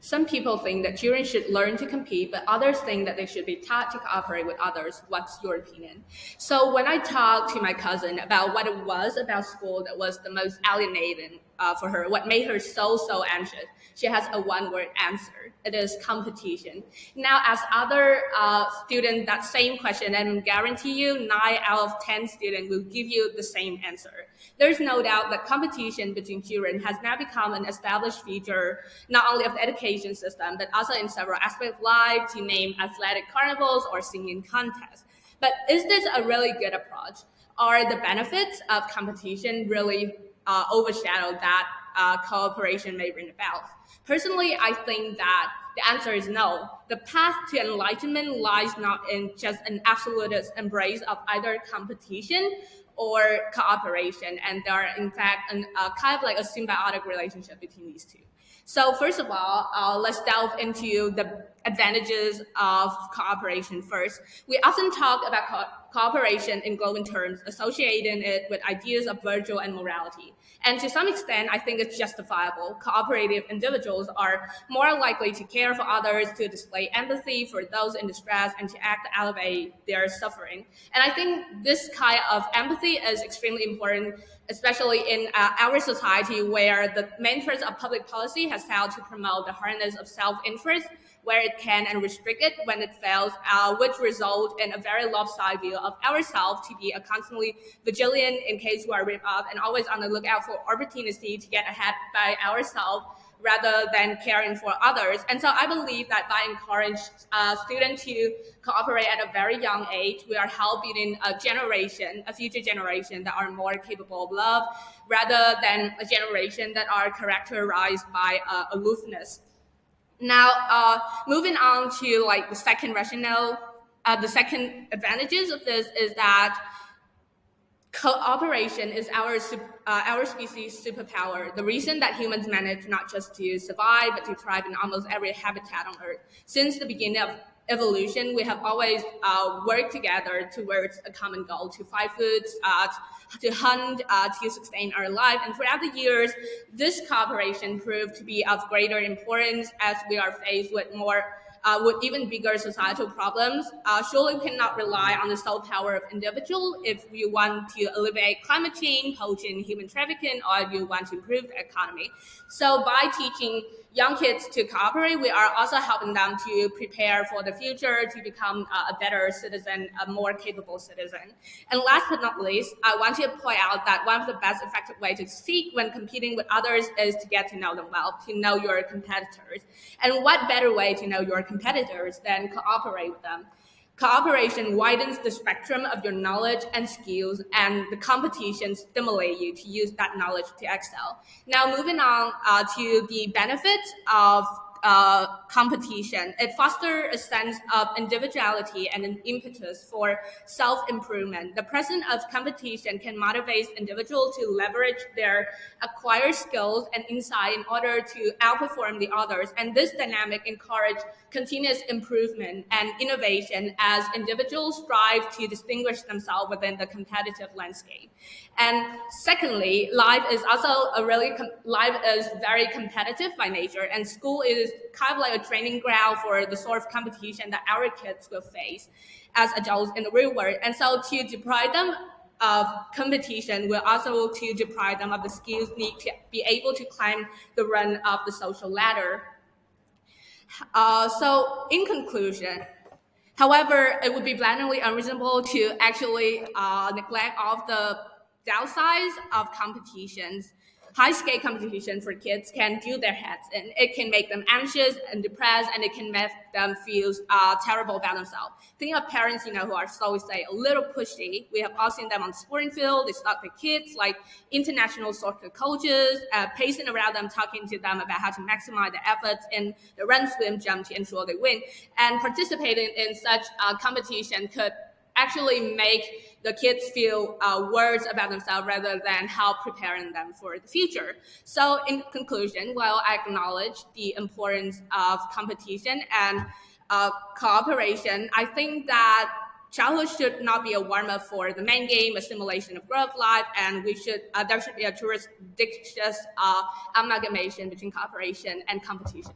Some people think that children should learn to compete, but others think that they should be taught to cooperate with others. What's your opinion? So when I talked to my cousin about what it was about school that was the most alienating for her, what made her so anxious, she has a one-word answer. It is competition. Now, as other students, that same question, and I guarantee you 9 out of 10 students will give you the same answer. There's no doubt that competition between children has now become an established feature, not only of the education system, but also in several aspects of life, to name athletic carnivals or singing contests. But is this a really good approach? Are the benefits of competition really overshadow that cooperation may bring about? Personally, I think that the answer is no. The path to enlightenment lies not in just an absolutist embrace of either competition or cooperation, and there are in fact kind of like a symbiotic relationship between these two. So first of all, let's delve into the advantages of cooperation first. We often talk about cooperation in global terms, associating it with ideas of virtue and morality. And to some extent, I think it's justifiable. Cooperative individuals are more likely to care for others, to display empathy for those in distress, and to act to elevate their suffering. And I think this kind of empathy is extremely important, especially in our society where the main purpose of public policy has failed to promote the harness of self-interest where it can and restrict it when it fails, which result in a very lopsided view of ourselves to be a constantly vigilant in case we are ripped up and always on the lookout for opportunity to get ahead by ourselves rather than caring for others. And so I believe that by encouraging students to cooperate at a very young age, we are helping a future generation that are more capable of love rather than a generation that are characterized by aloofness. Now, moving on to like the second rationale, the second advantages of this is that cooperation is our species' superpower. The reason that humans manage not just to survive, but to thrive in almost every habitat on Earth. Since the beginning of evolution, we have always worked together towards a common goal, to find foods, to hunt, to sustain our life. And throughout the years, this cooperation proved to be of greater importance as we are faced with even bigger societal problems. Surely we cannot rely on the sole power of individual if we want to alleviate climate change, poaching, human trafficking, or if you want to improve the economy. So by teaching young kids to cooperate, we are also helping them to prepare for the future, to become a better citizen, a more capable citizen. And last but not least, I want to point out that one of the best effective ways to succeed when competing with others is to get to know them well, to know your competitors. And what better way to know your competitors than cooperate with them? Cooperation widens the spectrum of your knowledge and skills, and the competition stimulates you to use that knowledge to excel. Now, moving on to the benefits of competition. It fosters a sense of individuality and an impetus for self-improvement. The presence of competition can motivate individuals to leverage their acquired skills and insight in order to outperform the others. And this dynamic encourages continuous improvement and innovation as individuals strive to distinguish themselves within the competitive landscape. And secondly, life is very competitive by nature, and school is kind of like a training ground for the sort of competition that our kids will face as adults in the real world. And so to deprive them of competition will also to deprive them of the skills needed to be able to climb the run of the social ladder. So in conclusion, however, it would be blatantly unreasonable to actually neglect all of the downsides of competitions. High-scale competition for kids can do their heads in. It can make them anxious and depressed, and it can make them feel terrible about themselves. Think of parents, who are so say a little pushy. We have all seen them on the sporting field. They start their kids like international soccer coaches, pacing around them, talking to them about how to maximize the efforts in the run, swim, jump to ensure they win. And participating in such competition could actually make the kids feel worse about themselves rather than help preparing them for the future. So in conclusion, while I acknowledge the importance of competition and cooperation, I think that childhood should not be a warm-up for the main game, a simulation of growth life, and there should be a judicious amalgamation between cooperation and competition.